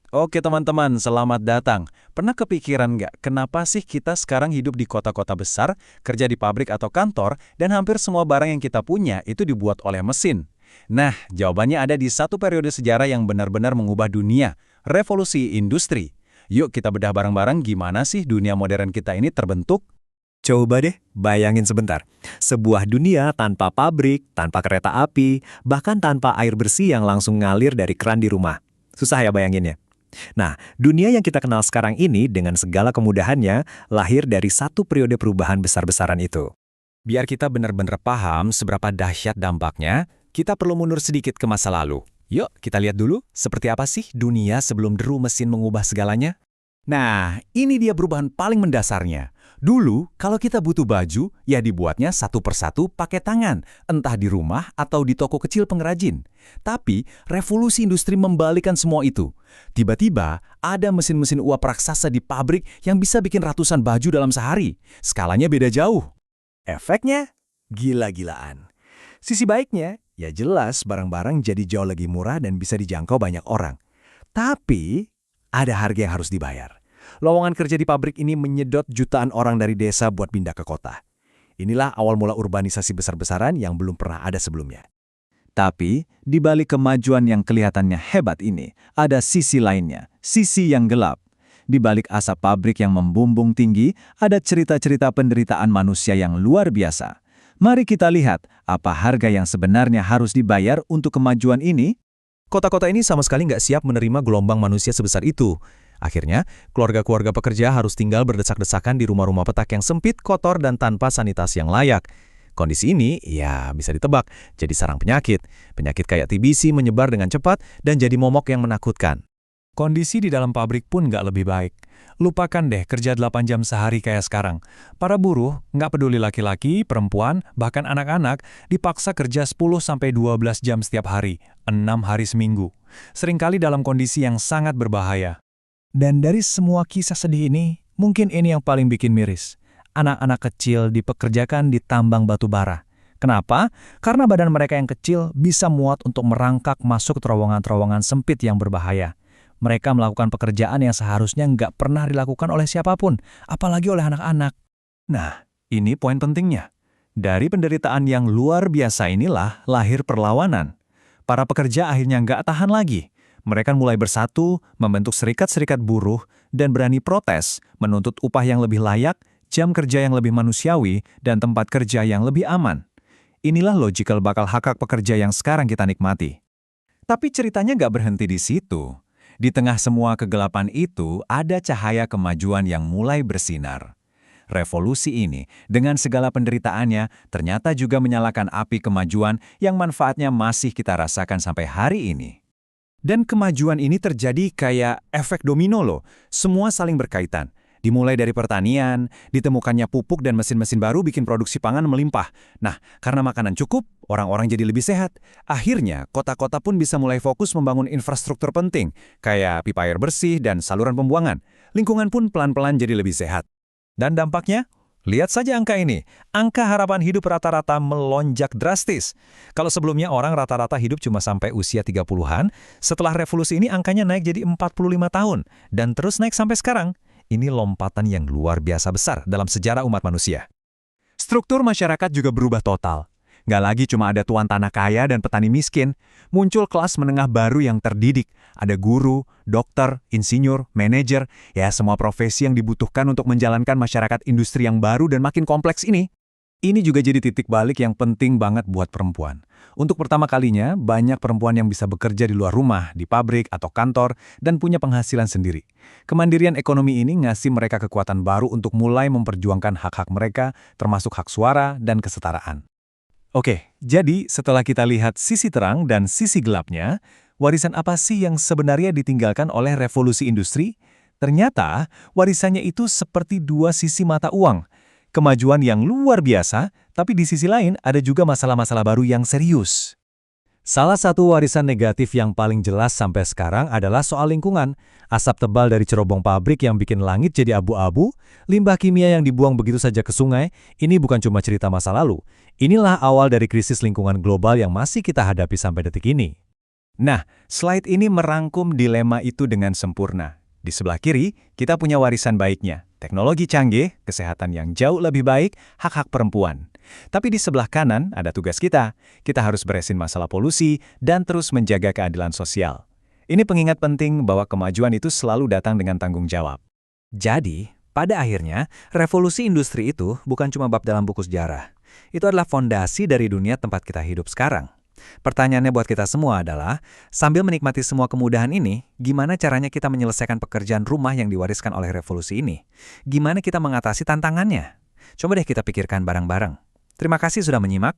Oke teman-teman, selamat datang. Pernah kepikiran nggak, kenapa sih kita sekarang hidup di kota-kota besar, kerja di pabrik atau kantor, dan hampir semua barang yang kita punya itu dibuat oleh mesin? Nah, jawabannya ada di satu periode sejarah yang benar-benar mengubah dunia, revolusi industri. Yuk kita bedah bareng-bareng gimana sih dunia modern kita ini terbentuk? Coba deh, bayangin sebentar. Sebuah dunia tanpa pabrik, tanpa kereta api, bahkan tanpa air bersih yang langsung ngalir dari keran di rumah. Susah ya bayanginnya? Nah, dunia yang kita kenal sekarang ini dengan segala kemudahannya lahir dari satu periode perubahan besar-besaran itu. Biar kita benar-benar paham seberapa dahsyat dampaknya, kita perlu mundur sedikit ke masa lalu. Yuk, kita lihat dulu seperti apa sih dunia sebelum deru mesin mengubah segalanya. Nah, ini dia perubahan paling mendasarnya. Dulu, kalau kita butuh baju, ya dibuatnya satu persatu pakai tangan, entah di rumah atau di toko kecil pengrajin. Tapi, revolusi industri membalikan semua itu. Tiba-tiba, ada mesin-mesin uap raksasa di pabrik yang bisa bikin ratusan baju dalam sehari. Skalanya beda jauh. Efeknya? Gila-gilaan. Sisi baiknya, ya jelas barang-barang jadi jauh lebih murah dan bisa dijangkau banyak orang. Tapi, ada harga yang harus dibayar. Lowongan kerja di pabrik ini menyedot jutaan orang dari desa buat pindah ke kota. Inilah awal mula urbanisasi besar-besaran yang belum pernah ada sebelumnya. Tapi, di balik kemajuan yang kelihatannya hebat ini, ada sisi lainnya, sisi yang gelap. Di balik asap pabrik yang membumbung tinggi, ada cerita-cerita penderitaan manusia yang luar biasa. Mari kita lihat apa harga yang sebenarnya harus dibayar untuk kemajuan ini. Kota-kota ini sama sekali nggak siap menerima gelombang manusia sebesar itu. Akhirnya, keluarga-keluarga pekerja harus tinggal berdesak-desakan di rumah-rumah petak yang sempit, kotor, dan tanpa sanitasi yang layak. Kondisi ini, ya bisa ditebak, jadi sarang penyakit. Penyakit kayak TBC menyebar dengan cepat dan jadi momok yang menakutkan. Kondisi di dalam pabrik pun nggak lebih baik. Lupakan deh kerja 8 jam sehari kayak sekarang. Para buruh, nggak peduli laki-laki, perempuan, bahkan anak-anak, dipaksa kerja 10-12 jam setiap hari, 6 hari seminggu. Seringkali dalam kondisi yang sangat berbahaya. Dan dari semua kisah sedih ini, mungkin ini yang paling bikin miris. Anak-anak kecil dipekerjakan di tambang batu bara. Kenapa? Karena badan mereka yang kecil bisa muat untuk merangkak masuk terowongan-terowongan sempit yang berbahaya. Mereka melakukan pekerjaan yang seharusnya nggak pernah dilakukan oleh siapapun, apalagi oleh anak-anak. Nah, ini poin pentingnya. Dari penderitaan yang luar biasa inilah lahir perlawanan. Para pekerja akhirnya nggak tahan lagi. Mereka mulai bersatu, membentuk serikat-serikat buruh, dan berani protes, menuntut upah yang lebih layak, jam kerja yang lebih manusiawi, dan tempat kerja yang lebih aman. Inilah logical bakal hak-hak pekerja yang sekarang kita nikmati. Tapi ceritanya nggak berhenti di situ. Di tengah semua kegelapan itu, ada cahaya kemajuan yang mulai bersinar. Revolusi ini, dengan segala penderitaannya, ternyata juga menyalakan api kemajuan yang manfaatnya masih kita rasakan sampai hari ini. Dan kemajuan ini terjadi kayak efek domino loh, semua saling berkaitan. Dimulai dari pertanian, ditemukannya pupuk dan mesin-mesin baru bikin produksi pangan melimpah. Nah, karena makanan cukup, orang-orang jadi lebih sehat. Akhirnya, kota-kota pun bisa mulai fokus membangun infrastruktur penting, kayak pipa air bersih dan saluran pembuangan. Lingkungan pun pelan-pelan jadi lebih sehat. Dan dampaknya? Lihat saja angka ini. Angka harapan hidup rata-rata melonjak drastis. Kalau sebelumnya orang rata-rata hidup cuma sampai usia 30-an, setelah revolusi ini angkanya naik jadi 45 tahun. Dan terus naik sampai sekarang. Ini lompatan yang luar biasa besar dalam sejarah umat manusia. Struktur masyarakat juga berubah total. Nggak lagi cuma ada tuan tanah kaya dan petani miskin, muncul kelas menengah baru yang terdidik. Ada guru, dokter, insinyur, manajer, ya semua profesi yang dibutuhkan untuk menjalankan masyarakat industri yang baru dan makin kompleks ini. Ini juga jadi titik balik yang penting banget buat perempuan. Untuk pertama kalinya, banyak perempuan yang bisa bekerja di luar rumah, di pabrik atau kantor, dan punya penghasilan sendiri. Kemandirian ekonomi ini ngasih mereka kekuatan baru untuk mulai memperjuangkan hak-hak mereka, termasuk hak suara dan kesetaraan. Oke, jadi setelah kita lihat sisi terang dan sisi gelapnya, warisan apa sih yang sebenarnya ditinggalkan oleh revolusi industri? Ternyata, warisannya itu seperti dua sisi mata uang. Kemajuan yang luar biasa, tapi di sisi lain ada juga masalah-masalah baru yang serius. Salah satu warisan negatif yang paling jelas sampai sekarang adalah soal lingkungan. Asap tebal dari cerobong pabrik yang bikin langit jadi abu-abu, limbah kimia yang dibuang begitu saja ke sungai, ini bukan cuma cerita masa lalu. Inilah awal dari krisis lingkungan global yang masih kita hadapi sampai detik ini. Nah, slide ini merangkum dilema itu dengan sempurna. Di sebelah kiri, kita punya warisan baiknya. Teknologi canggih, kesehatan yang jauh lebih baik, hak-hak perempuan. Tapi di sebelah kanan ada tugas kita. Kita harus beresin masalah polusi dan terus menjaga keadilan sosial. Ini pengingat penting bahwa kemajuan itu selalu datang dengan tanggung jawab. Jadi, pada akhirnya, revolusi industri itu bukan cuma bab dalam buku sejarah. Itu adalah fondasi dari dunia tempat kita hidup sekarang. Pertanyaannya buat kita semua adalah, sambil menikmati semua kemudahan ini, gimana caranya kita menyelesaikan pekerjaan rumah yang diwariskan oleh revolusi ini? Gimana kita mengatasi tantangannya? Coba deh kita pikirkan bareng-bareng. Terima kasih sudah menyimak.